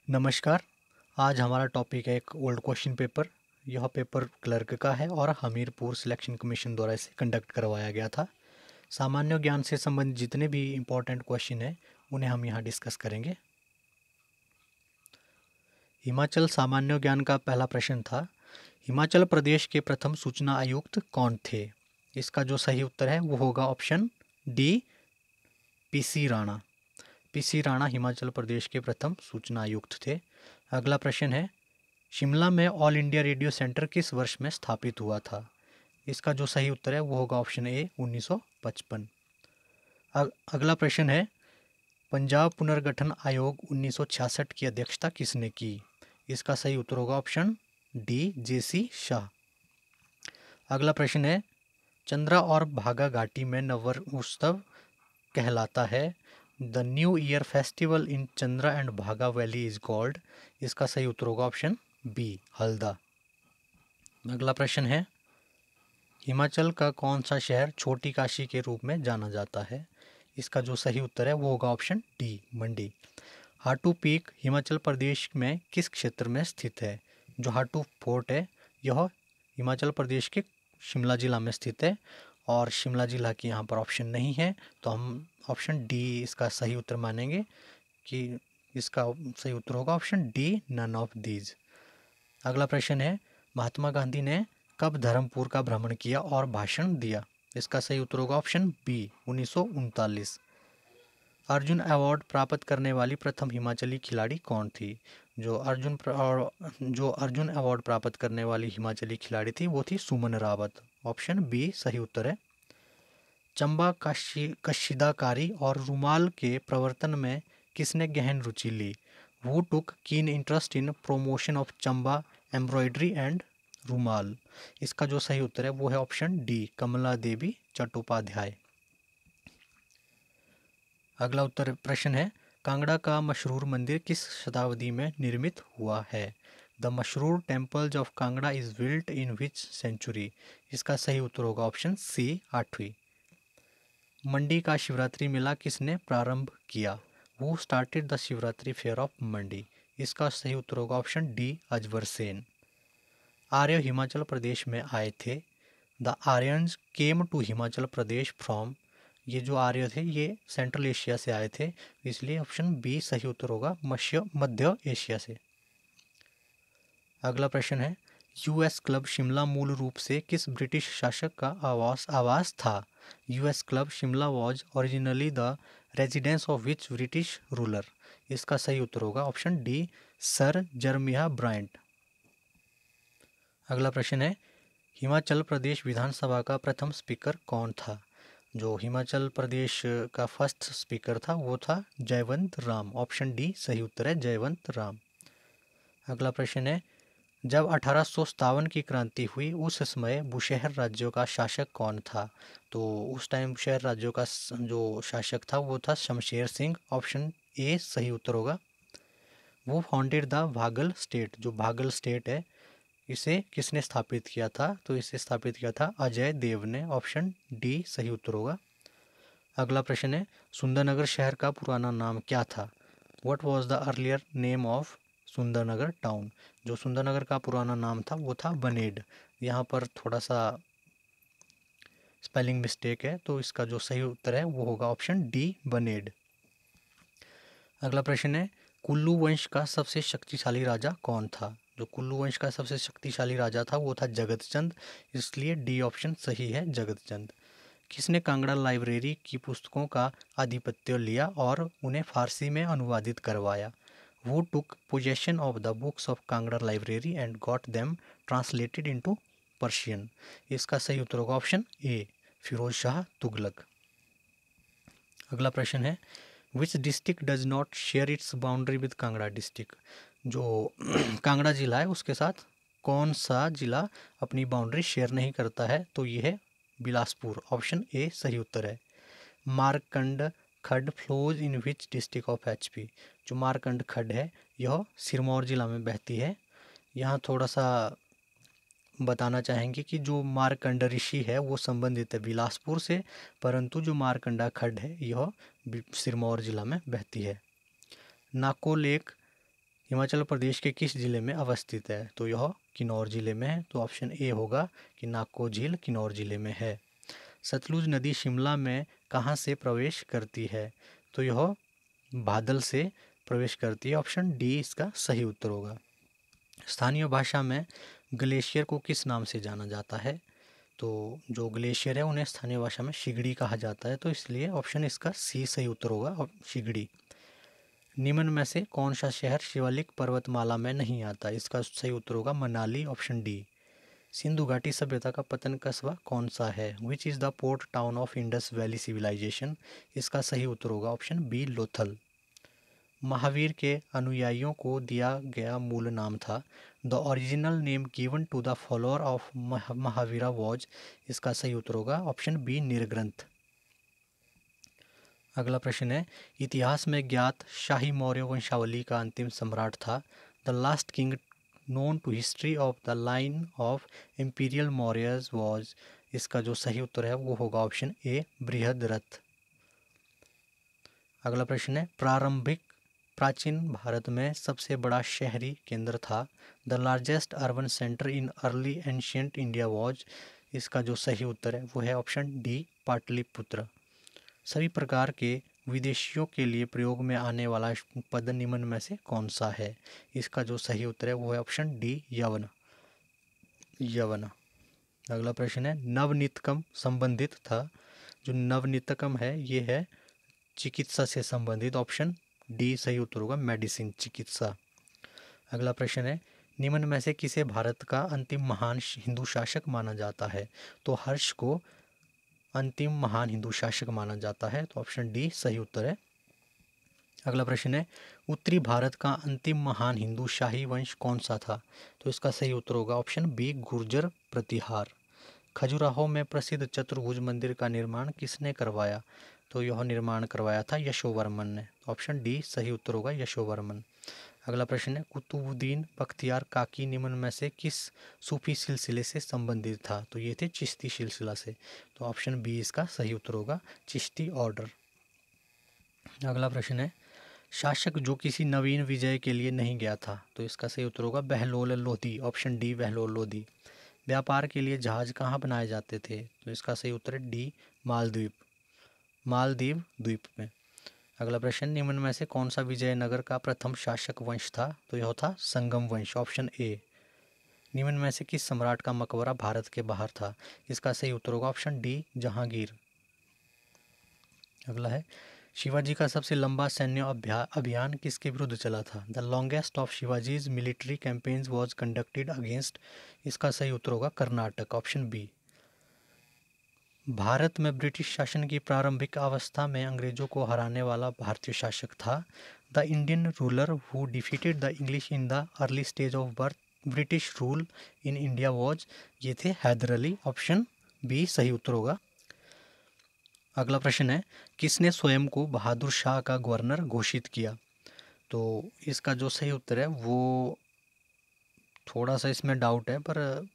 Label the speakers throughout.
Speaker 1: नमस्कार। आज हमारा टॉपिक है एक ओल्ड क्वेश्चन पेपर। यह पेपर क्लर्क का है और हमीरपुर सिलेक्शन कमीशन द्वारा इसे कंडक्ट करवाया गया था। सामान्य ज्ञान से संबंधित जितने भी इम्पोर्टेंट क्वेश्चन हैं उन्हें हम यहाँ डिस्कस करेंगे। हिमाचल सामान्य ज्ञान का पहला प्रश्न था, हिमाचल प्रदेश के प्रथम सूचना आयुक्त कौन थे? इसका जो सही उत्तर है वो होगा option d, PC Rana. PC Rana Himachal Pradesh के प्रथम सूचना आयुक्त थे। अगला प्रश्न है, शिमला में ऑल इंडिया रेडियो सेंटर किस वर्ष में स्थापित हुआ था? इसका जो सही उत्तर है वो होगा ऑप्शन ए, 1955। अगला प्रश्न है, पंजाब पुनर्गठन आयोग 1966 की अध्यक्षता किसने की? इसका सही उत्तर होगा ऑप्शन डी, जेसी शाह। अगला प्रश्न है, चंद्रा और भागा घाटी में नववर्ष उत्सव कहलाता है। The new year festival in Chandra and भागा वैली इज कॉल्ड। इसका सही उत्तर होगा ऑप्शन बी, हल्दा। अगला प्रश्न है, हिमाचल का कौन सा शहर छोटी काशी के रूप में जाना जाता है? इसका जो सही उत्तर है वो होगा ऑप्शन डी, मंडी। हाटू पीक हिमाचल प्रदेश में किस क्षेत्र में स्थित है? जो हाटू फोर्ट है यह हिमाचल प्रदेश के शिमला जिला में स्थित है और शिमला जिला की यहाँ पर ऑप्शन नहीं है, तो हम ऑप्शन डी इसका सही उत्तर मानेंगे कि इसका सही उत्तर होगा option D, none of these. अगला प्रश्न है, महात्मा गांधी ने कब धर्मपुर का भ्रमण किया और भाषण दिया? इसका सही उत्तर होगा ऑप्शन बी, 1939। अर्जुन अवार्ड प्राप्त करने वाली प्रथम हिमाचली खिलाड़ी कौन थी? जो अर्जुन अवार्ड प्राप्त करने वाली हिमाचली खिलाड़ी थी वो थी सुमन रावत। ऑप्शन बी सही उत्तर है। चंबा कशीदाकारी और रुमाल के प्रवर्तन में किसने गहन रुचि ली? Who took keen interest in promotion of Chamba embroidery and rumal. इसका जो सही उत्तर है वो है ऑप्शन डी, कमला देवी चट्टोपाध्याय। अगला उत्तर प्रश्न है, कांगड़ा का मशहूर मंदिर किस शताब्दी में निर्मित हुआ है? द मशहूर temples of Kangra is built in which century. इसका सही उत्तर होगा ऑप्शन सी, 8वीं। मंडी का शिवरात्रि मेला किसने प्रारंभ किया? Who started the Shivratri fair of Mandi. इसका सही उत्तर होगा ऑप्शन डी, अजबर सेन। आर्य हिमाचल प्रदेश में आए थे। The Aryans came to Himachal Pradesh from. ये जो आर्य थे ये सेंट्रल एशिया से आए थे, इसलिए ऑप्शन बी सही उत्तर होगा, मध्य एशिया से। अगला प्रश्न है, यूएस क्लब शिमला मूल रूप से किस ब्रिटिश शासक का आवास था? US club Shimla was originally the residence of which British ruler. इसका सही उत्तर होगा ऑप्शन डी, सर जर्मिया ब्रायंट। अगला प्रश्न है, हिमाचल प्रदेश विधानसभा का प्रथम स्पीकर कौन था? जो हिमाचल प्रदेश का फर्स्ट स्पीकर था वो था जयवंत राम। ऑप्शन डी सही उत्तर है, जयवंत राम। अगला प्रश्न है, जब 1857 की क्रांति हुई उस समय बुशहर राज्यों का शासक कौन था? तो उस टाइम बुशहर राज्यों का जो शासक था वो था शमशेर सिंह। ऑप्शन ए सही उत्तर होगा। वो फाउंडेड द भागल स्टेट। जो भागल स्टेट है इसे किसने स्थापित किया था? तो इसे स्थापित किया था अजय देव ने। ऑप्शन डी सही उत्तर होगा। अगला प्रश्न है, सुंदरनगर शहर का पुराना नाम क्या था? What was the earlier name of Sundarnagar town. जो सुंदरनगर का पुराना नाम था वो था बनेड। यहाँ पर थोड़ा सा स्पेलिंग मिस्टेक है, तो इसका जो सही उत्तर है वो होगा ऑप्शन डी, बनेड। अगला प्रश्न है, कुल्लू वंश का सबसे शक्तिशाली राजा कौन था? जो कुल्लू वंश का सबसे शक्तिशाली राजा था वो था जगतचंद, इसलिए डी ऑप्शन सही है, जगतचंद। किसने कांगड़ा लाइब्रेरी की पुस्तकों का आधिपत्य लिया और उन्हें फारसी में अनुवादित करवाया? Who took possession of the books of Kangra library and got them translated into Persian? इसका सही उत्तर होगा ऑप्शन ए, फिरोज शाह तुगलक। अगला प्रश्न है, which district does not share its boundary with Kangra district. जो कांगड़ा जिला है उसके साथ कौन सा जिला अपनी बाउंड्री शेयर नहीं करता है? तो ये है बिलासपुर। ऑप्शन ए सही उत्तर है। मारकंड खड्ड flows in which district of HP. जो मारकंड खड्ड है यह सिरमौर जिला में बहती है। यहाँ थोड़ा सा बताना चाहेंगे कि जो मारकंड ऋषि है वो संबंधित है बिलासपुर से, परंतु जो मारकंडा खड्ड है यह सिरमौर जिला में बहती है। नाको लेक हिमाचल प्रदेश के किस जिले में अवस्थित है? तो यह किन्नौर जिले में है, तो ऑप्शन ए होगा कि नाको झील किन्नौर जिले में है। सतलुज नदी शिमला में कहाँ से प्रवेश करती है? तो यह बादल से प्रवेश करती है, ऑप्शन डी इसका सही उत्तर होगा। स्थानीय भाषा में ग्लेशियर को किस नाम से जाना जाता है? तो जो ग्लेशियर है उन्हें स्थानीय भाषा में शिगड़ी कहा जाता है, तो इसलिए ऑप्शन इसका सी सही उत्तर होगा, और शिगड़ी। निम्न में से कौन सा शहर शिवालिक पर्वतमाला में नहीं आता? इसका सही उत्तर होगा मनाली, ऑप्शन डी। सिंधु घाटी सभ्यता का पतन कस्बा कौन सा है? Which is the port town of Indus valley civilisation? इसका सही उत्तर होगा ऑप्शन बी, लोथल। महावीर के अनुयायियों को दिया गया मूल नाम था। The original name given to the follower of Mahavira was. इसका सही उत्तर होगा ऑप्शन बी, निर्ग्रंथ। अगला प्रश्न है, इतिहास में ज्ञात शाही मौर्य वंशावली का अंतिम सम्राट था। The last king known to history of the line of imperial Mauryas was. इसका जो सही उत्तर है वो होगा ऑप्शन ए, बृहद्रथ। अगला प्रश्न है, प्राचीन भारत में सबसे बड़ा शहरी केंद्र था। The largest urban centre in early ancient India was. इसका जो सही उत्तर है वो है ऑप्शन डी, पाटलिपुत्र। सभी प्रकार के विदेशियों के लिए प्रयोग में आने वाला पद निम्न में से कौन सा है? इसका जो सही उत्तर है वो है ऑप्शन डी, यवन। यवन। अगला प्रश्न है, नवनीतकम संबंधित था। जो नवनीतकम है ये है चिकित्सा से संबंधित, ऑप्शन डी सही उत्तर होगा, मेडिसिन, चिकित्सा। अगला प्रश्न है, निम्न में से किसे भारत का अंतिम महान हिंदू शासक माना जाता है? तो हर्ष को अंतिम महान हिंदू शासक माना जाता है, तो ऑप्शन डी सही उत्तर है। अगला प्रश्न है, उत्तरी भारत का अंतिम महान हिंदू शाही वंश कौन सा था? तो इसका सही उत्तर होगा ऑप्शन बी, गुर्जर प्रतिहार। खजुराहो में प्रसिद्ध चतुर्भुज मंदिर का निर्माण किसने करवाया? तो यह निर्माण करवाया था यशोवर्मन ने, ऑप्शन डी सही उत्तर होगा, यशोवर्मन। अगला प्रश्न है, कुतुबुद्दीन बख्तियार काकी निम्न में से किस सूफी सिलसिले से संबंधित था? तो ये थे चिश्ती सिलसिला से, तो ऑप्शन बी इसका सही उत्तर होगा, चिश्ती ऑर्डर। अगला प्रश्न है, शासक जो किसी नवीन विजय के लिए नहीं गया था, तो इसका सही उत्तर होगा बहलोल लोधी, ऑप्शन डी, बहलोल लोधी। व्यापार के लिए जहाज कहाँ बनाए जाते थे? तो इसका सही उत्तर है डी, मालदीव द्वीप में। अगला प्रश्न, निम्न में से कौन सा विजयनगर का प्रथम शासक वंश था? तो यह था संगम वंश, ऑप्शन ए। निम्न में से किस सम्राट का मकबरा भारत के बाहर था? इसका सही उत्तर होगा ऑप्शन डी, जहांगीर। अगला है, शिवाजी का सबसे लंबा सैन्य अभियान किसके विरुद्ध चला था? The longest of Shivaji's military campaigns was conducted against. इसका सही उत्तर होगा कर्नाटक, ऑप्शन बी। भारत में ब्रिटिश शासन की प्रारंभिक अवस्था में अंग्रेजों को हराने वाला भारतीय शासक था। The Indian ruler who defeated the English in the early stage of British rule in India was. ये थे हैदर अली, ऑप्शन बी सही उत्तर होगा। अगला प्रश्न है, किसने स्वयं को बहादुर शाह का गवर्नर घोषित किया? तो इसका जो सही उत्तर है वो थोड़ा सा इसमें डाउट है, पर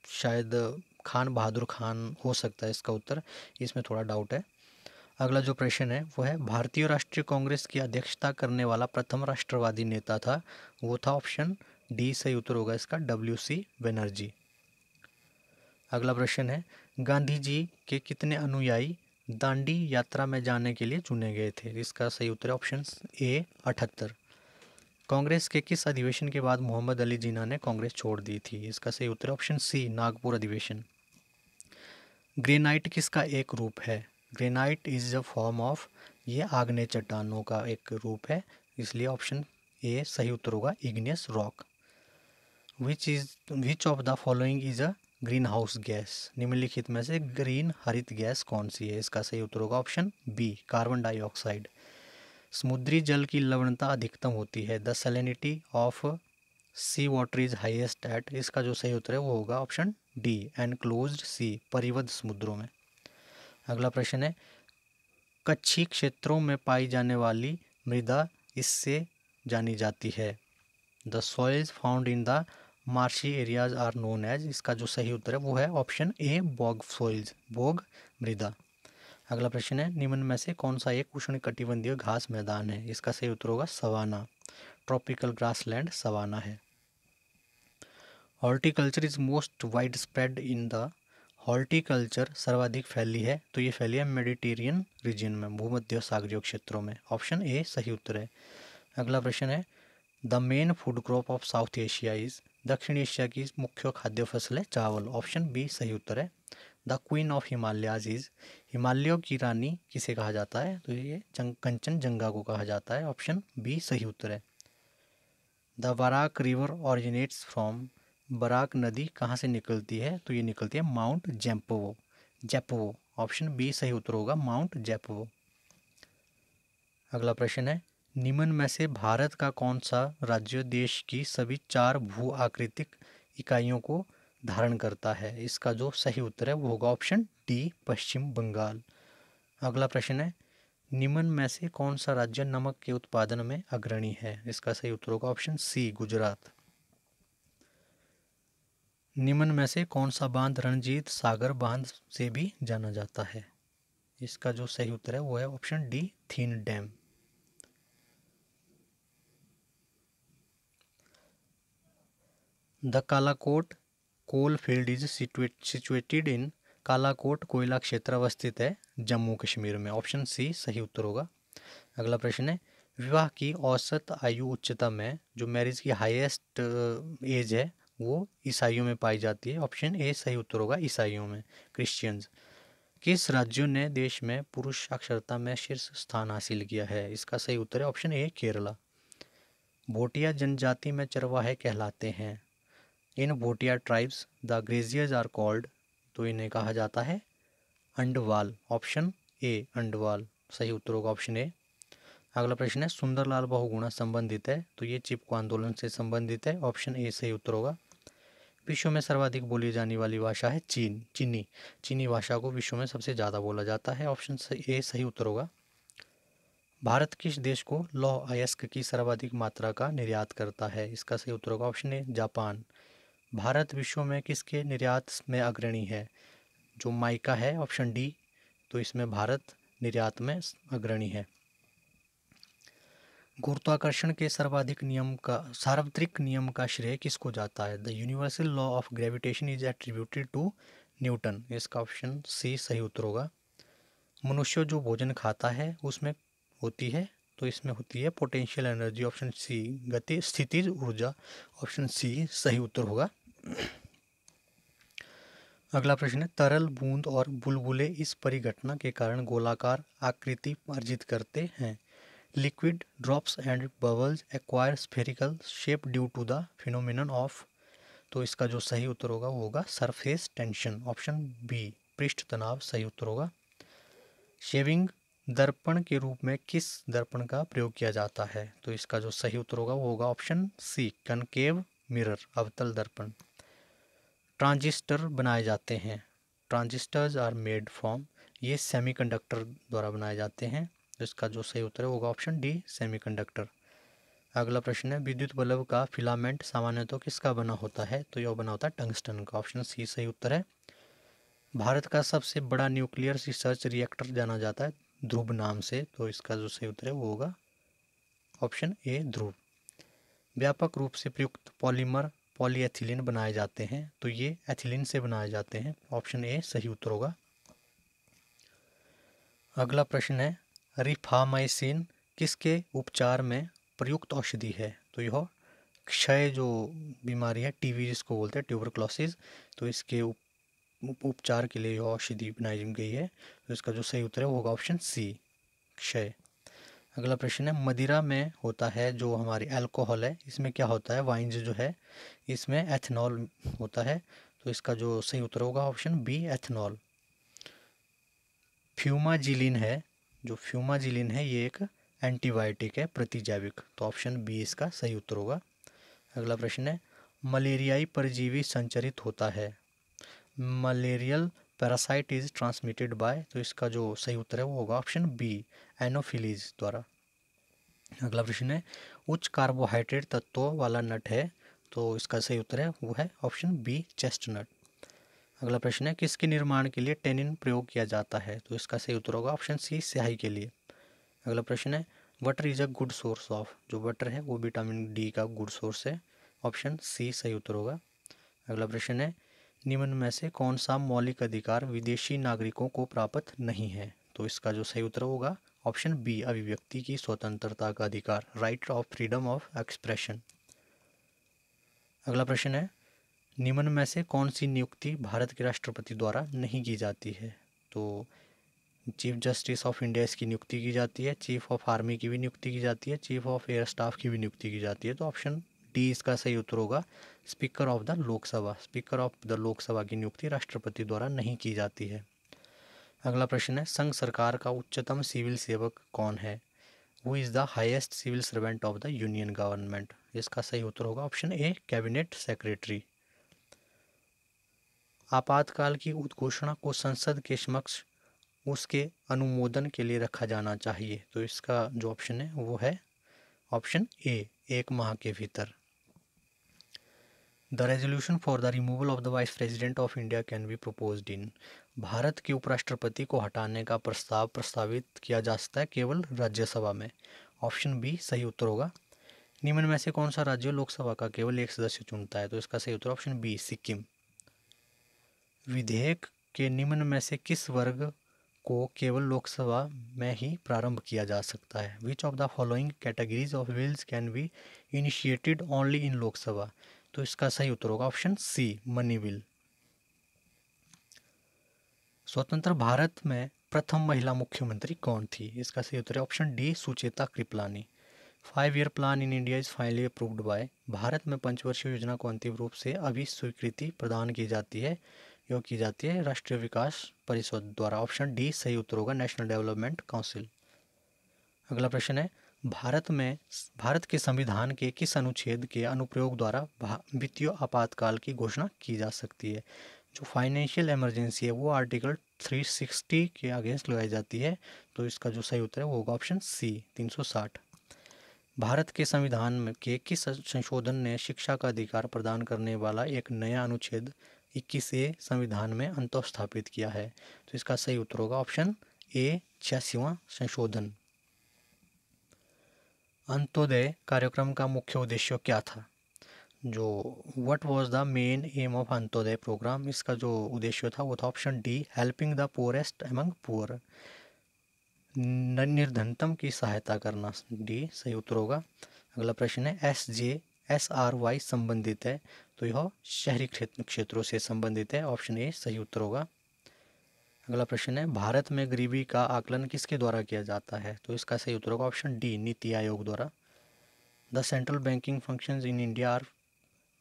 Speaker 1: शायद खान बहादुर खान हो सकता है इसका उत्तर, इसमें थोड़ा डाउट है। अगला जो प्रश्न है वो है, भारतीय राष्ट्रीय कांग्रेस की अध्यक्षता करने वाला प्रथम राष्ट्रवादी नेता था, वो था ऑप्शन डी सही उत्तर होगा इसका, WC बनर्जी। अगला प्रश्न है, गांधी जी के कितने अनुयायी दांडी यात्रा में जाने के लिए चुने गए थे? इसका सही उत्तर है ऑप्शन ए, 78। कांग्रेस के किस अधिवेशन के बाद मोहम्मद अली जिन्ना ने कांग्रेस छोड़ दी थी? इसका सही उत्तर ऑप्शन सी, नागपुर अधिवेशन। ग्रेनाइट किसका एक रूप है? Granite is a form of, ये आग्नेय चट्टानों का एक रूप है, इसलिए ऑप्शन ए सही उत्तर होगा, igneous rock. Which of the following is a green house gas? निम्नलिखित में से ग्रीन हरित गैस कौन सी है? इसका सही उत्तर होगा ऑप्शन बी, कार्बन डाइऑक्साइड। समुद्री जल की लवणता अधिकतम होती है। The salinity of sea water is highest at. इसका जो सही उत्तर है वो होगा ऑप्शन डी, एनक्लोज्ड सी, परिबद्ध समुद्रों में। अगला प्रश्न है, कच्छी क्षेत्रों में पाई जाने वाली मृदा इससे जानी जाती है। The soils found in the marshy areas are known as. इसका जो सही उत्तर है वो है option A, bog soils, bog मृदा। अगला प्रश्न है, निम्न में से कौन सा एक उष्णकटिबंधीय घास मैदान है? इसका सही उत्तर होगा सवाना। ट्रॉपिकल ग्रासलैंड सवाना है। Horticulture is most wide spread in the, horticulture सर्वाधिक फैली है, तो ये फैली है मेडिटेरियन रीजन में, भूमध्य सागरीय क्षेत्रों में। ऑप्शन ए सही उत्तर है। अगला प्रश्न है, the main food crop of south Asia is, दक्षिण एशिया की मुख्य खाद्य फसल है चावल। ऑप्शन बी सही उत्तर है। The queen of Himalayas is, हिमालयों की रानी किसे कहा जाता है? तो ये कंचनजंगा को कहा जाता है। ऑप्शन बी सही उत्तर है। The Barak river originates from, Barak नदी कहाँ से निकलती है? तो ये निकलती है mount Japvo, Japvo. Option B सही उत्तर होगा, माउंट जैपवो। अगला प्रश्न है, निम्न में से भारत का कौन सा राज्य देश की सभी 4 भू आकृतिक इकाइयों को धारण करता है? इसका जो सही उत्तर है वो होगा ऑप्शन डी, पश्चिम बंगाल। अगला प्रश्न है, निम्न में से कौन सा राज्य नमक के उत्पादन में अग्रणी है? इसका सही उत्तर होगा ऑप्शन सी, गुजरात। निम्न में से कौन सा बांध रणजीत सागर बांध से भी जाना जाता है? इसका जो सही उत्तर है वो है option D, Thein dam. The Kalakot coal field is situated in, Kalakot कोयला क्षेत्र अवस्थित है जम्मू कश्मीर में। ऑप्शन सी सही उत्तर होगा। अगला प्रश्न है, विवाह की औसत आयु उच्चतम है, जो मैरिज की हाईएस्ट एज है वो ईसाइयों में पाई जाती है। ऑप्शन ए सही उत्तर होगा, ईसाइयों में, क्रिश्चियंस। किस राज्यों ने देश में पुरुष साक्षरता में शीर्ष स्थान हासिल किया है? इसका सही उत्तर है ऑप्शन ए, केरला। भोटिया जनजाति में चरवाहे कहलाते हैं। In Bhotia tribes the graziers are called, तो इन्हें कहा जाता है अंडवाल। ऑप्शन ए, अंडवाल सही उत्तर होगा, ऑप्शन ए। अगला प्रश्न है, सुंदरलाल बहुगुणा संबंधित है, तो ये चिपको आंदोलन से संबंधित है। ऑप्शन ए सही उत्तर होगा। विश्व में सर्वाधिक बोली जाने वाली भाषा है चीनी। चीनी भाषा को विश्व में सबसे ज़्यादा बोला जाता है। ऑप्शन ए सही उत्तर होगा। भारत किस देश को लौह अयस्क की सर्वाधिक मात्रा का निर्यात करता है? इसका सही उत्तर होगा ऑप्शन ए, जापान। भारत विश्व में किसके निर्यात में अग्रणी है? जो माइका है, ऑप्शन डी, तो इसमें भारत निर्यात में अग्रणी है। गुरुत्वाकर्षण के सार्वत्रिक नियम का श्रेय किसको जाता है? The universal law of gravitation is attributed to Newton. इसका ऑप्शन सी सही उत्तर होगा। मनुष्य जो भोजन खाता है उसमें होती है, तो इसमें होती है पोटेंशियल एनर्जी। ऑप्शन सी, गति स्थितिज ऊर्जा। ऑप्शन सी सही उत्तर होगा। अगला प्रश्न है, तरल बूंद और बुलबुले इस परिघटना के कारण गोलाकार आकृति अर्जित करते हैं। Liquid drops and bubbles acquire spherical shape due to the phenomenon of, तो इसका जो सही उत्तर होगा वो होगा सरफेस टेंशन। ऑप्शन बी, पृष्ठ तनाव सही उत्तर होगा। शेविंग दर्पण के रूप में किस दर्पण का प्रयोग किया जाता है? तो इसका जो सही उत्तर होगा वो होगा ऑप्शन सी, कनकेव मिरर, अवतल दर्पण। ट्रांजिस्टर बनाए जाते हैं, ट्रांजिस्टर्स आर मेड फ्रॉम, ये सेमीकंडक्टर द्वारा बनाए जाते हैं। इसका जो सही उत्तर है होगा ऑप्शन डी, सेमीकंडक्टर। अगला प्रश्न है, विद्युत बल्ब का फिलामेंट सामान्यतः किसका बना होता है? तो यह बना होता है टंगस्टन का। ऑप्शन सी सही उत्तर है। भारत का सबसे बड़ा न्यूक्लियर रिसर्च रिएक्टर जाना जाता है ध्रुव नाम से, तो इसका जो सही उत्तर है वो होगा ऑप्शन ए, ध्रुव। व्यापक रूप से प्रयुक्त पॉलीमर पॉलीएथिलीन बनाए जाते हैं, तो ये एथिलीन से बनाए जाते हैं। ऑप्शन ए सही उत्तर होगा। अगला प्रश्न है, रिफामाइसिन किसके उपचार में प्रयुक्त औषधि है? तो यह क्षय जो बीमारी है, टीबी जिसको बोलते हैं, ट्यूबरक्लोसिस, तो इसके उपचार के लिए यह औषधि बनाई गई है। तो इसका जो सही उत्तर है वो होगा ऑप्शन सी, क्षय। अगला प्रश्न है, मदिरा में होता है जो हमारी अल्कोहल है, इसमें क्या होता है? वाइन्स जो है इसमें एथनॉल होता है, तो इसका जो सही उत्तर होगा ऑप्शन बी, एथनॉल। फ्यूमाजिलिन है, जो फ्यूमाजिलिन है ये एक एंटीबायोटिक है, प्रतिजैविक, तो ऑप्शन बी इसका सही उत्तर होगा। अगला प्रश्न है, मलेरियाई परजीवी संचरित होता है, malarial parasite is transmitted by, तो इसका जो सही उत्तर है वो होगा ऑप्शन बी, एनोफिलीज द्वारा। अगला प्रश्न है, उच्च कार्बोहाइड्रेट तत्वों वाला नट है, तो इसका सही उत्तर है वो है ऑप्शन बी, चेस्टनट। अगला प्रश्न है किसके निर्माण के लिए टेनिन प्रयोग किया जाता है? तो इसका सही उत्तर होगा ऑप्शन सी, स्याही के लिए। अगला प्रश्न है water is a good source of, जो वाटर है वो विटामिन डी का गुड सोर्स है, ऑप्शन सी सही उत्तर होगा। अगला प्रश्न है निम्न में से कौन सा मौलिक अधिकार विदेशी नागरिकों को प्राप्त नहीं है? तो इसका जो सही उत्तर होगा ऑप्शन बी, अभिव्यक्ति की स्वतंत्रता का अधिकार, right of freedom of expression. अगला प्रश्न है निम्न में से कौन सी नियुक्ति भारत के राष्ट्रपति द्वारा नहीं की जाती है? तो चीफ जस्टिस ऑफ इंडिया इसकी नियुक्ति की जाती है, चीफ ऑफ आर्मी की भी नियुक्ति की जाती है, चीफ ऑफ एयर स्टाफ की भी नियुक्ति की जाती है। तो ऑप्शन डी इसका सही उत्तर होगा speaker of the Lok Sabha. Speaker of the Lok Sabha की नियुक्ति राष्ट्रपति द्वारा नहीं की जाती है। अगला प्रश्न है संघ सरकार का उच्चतम सिविल सेवक कौन है? Who is the highest civil servant of the union government? इसका सही उत्तर होगा ऑप्शन ए, कैबिनेट सेक्रेटरी। आपातकाल की उद्घोषणा को संसद के समक्ष उसके अनुमोदन के लिए रखा जाना चाहिए। तो इसका जो ऑप्शन है वो है ऑप्शन ए, 1 माह के भीतर। The resolution for the removal of the vice president of India can be proposed इन, भारत के उपराष्ट्रपति को हटाने का प्रस्ताव प्रस्तावित किया जा सकता है केवल राज्यसभा में, ऑप्शन बी सही उत्तर होगा। निम्न में से कौन सा राज्य लोकसभा का केवल एक सदस्य चुनता है? तो इसका सही उत्तर ऑप्शन बी, सिक्किम। विधेयक के निम्न में से किस वर्ग को केवल लोकसभा में ही प्रारंभ किया जा सकता है? Which of the following categories of bills can be initiated only in Lok Sabha? तो इसका सही उत्तर होगा ऑप्शन सी, मनी बिल। स्वतंत्र भारत में प्रथम महिला मुख्यमंत्री कौन थी? इसका सही उत्तर है option D, Sucheta Kripalani. 5 year plan in India is finally approved by, Bharat में पंचवर्षीय योजना को अंतिम रूप से अभी स्वीकृति प्रदान की जाती है राष्ट्रीय विकास परिषद द्वारा, ऑप्शन डी सही उत्तर होगा, नेशनल डेवलपमेंट काउंसिल। अगला प्रश्न है भारत के संविधान के किस अनुच्छेद के अनुप्रयोग द्वारा वित्तीय आपातकाल की घोषणा की जा सकती है? जो फाइनेंशियल इमरजेंसी है वो आर्टिकल 360 के अगेंस्ट लगाई जाती है। तो इसका जो सही उत्तर है वो होगा ऑप्शन सी, 360। भारत के संविधान के किस संशोधन ने शिक्षा का अधिकार प्रदान करने वाला एक नया अनुच्छेद 21A संविधान में अंतःस्थापित किया है? तो इसका सही उत्तर होगा ऑप्शन ए, 86वां संशोधन। अंत्योदय कार्यक्रम का मुख्य उद्देश्य क्या था? जो what was the main aim of Antyodaya programme, इसका जो उद्देश्य था वो था option d, helping the poorest among poor, निर्धनतम की सहायता करना, डी सही उत्तर होगा। अगला प्रश्न है SJSRY संबंधित है, तो यह शहरी क्षेत्रों से संबंधित है, ऑप्शन ए सही उत्तर होगा। अगला प्रश्न है भारत में गरीबी का आकलन किसके द्वारा किया जाता है? तो इसका सही उत्तर होगा ऑप्शन डी, नीति आयोग द्वारा। The central banking functions in India are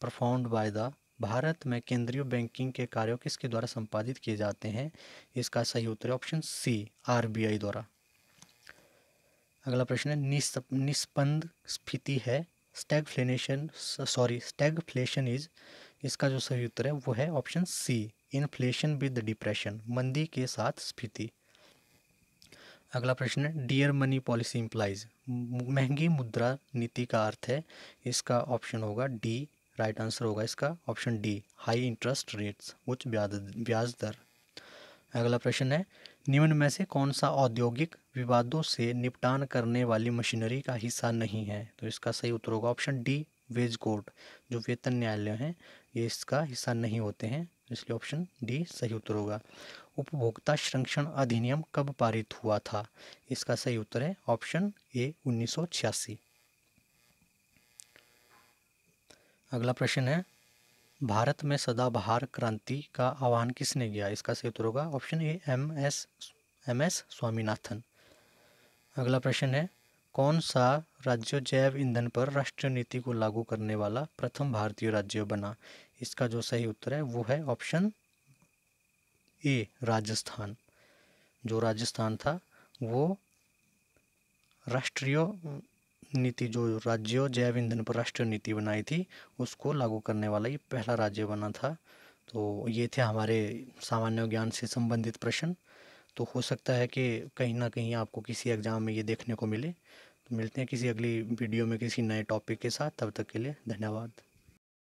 Speaker 1: performed by the, Bharat में केंद्रीय बैंकिंग के कार्यों किसके द्वारा संपादित किए जाते हैं? इसका सही उत्तर है ऑप्शन सी, RBI द्वारा। अगला प्रश्न है निस्पंद स्फीति है, स्टैगफ्लेशन इज, इसका जो सही उत्तर है वो है option C, inflation with depression, मंदी के साथ स्फीति। अगला प्रश्न है डियर मनी पॉलिसी इम्प्लाइज, महंगी मुद्रा नीति का अर्थ है, इसका ऑप्शन होगा डी, राइट आंसर होगा इसका option D, high interest rates, उच्च ब्याज दर। अगला प्रश्न है निम्न में से कौन सा औद्योगिक विवादों से निपटान करने वाली मशीनरी का हिस्सा नहीं है? तो इसका सही उत्तर होगा ऑप्शन डी, वेज कोर्ट, जो वेतन न्यायालय हैं ये इसका हिस्सा नहीं होते हैं, इसलिए ऑप्शन डी सही उत्तर होगा। उपभोक्ता संरक्षण अधिनियम कब पारित हुआ था? इसका सही उत्तर है ऑप्शन ए, 1986। अगला प्रश्न है भारत में सदाबहार क्रांति का आह्वान किसने किया? इसका सही उत्तर होगा ऑप्शन ए, MS स्वामीनाथन। अगला प्रश्न है कौन सा राज्य जैव ईंधन पर राष्ट्रीय नीति को लागू करने वाला प्रथम भारतीय राज्य बना? इसका जो सही उत्तर है वो है ऑप्शन ए, राजस्थान। जो राजस्थान था वो राष्ट्रीय नीति, जो राज्य जैव ईंधन पर राष्ट्रीय नीति बनाई थी उसको लागू करने वाला ये पहला राज्य बना था। तो ये थे हमारे सामान्य ज्ञान से संबंधित प्रश्न। तो हो सकता है कि कहीं ना कहीं आपको किसी एग्ज़ाम में ये देखने को मिले। तो मिलते हैं किसी अगली वीडियो में किसी नए टॉपिक के साथ, तब तक के लिए धन्यवाद।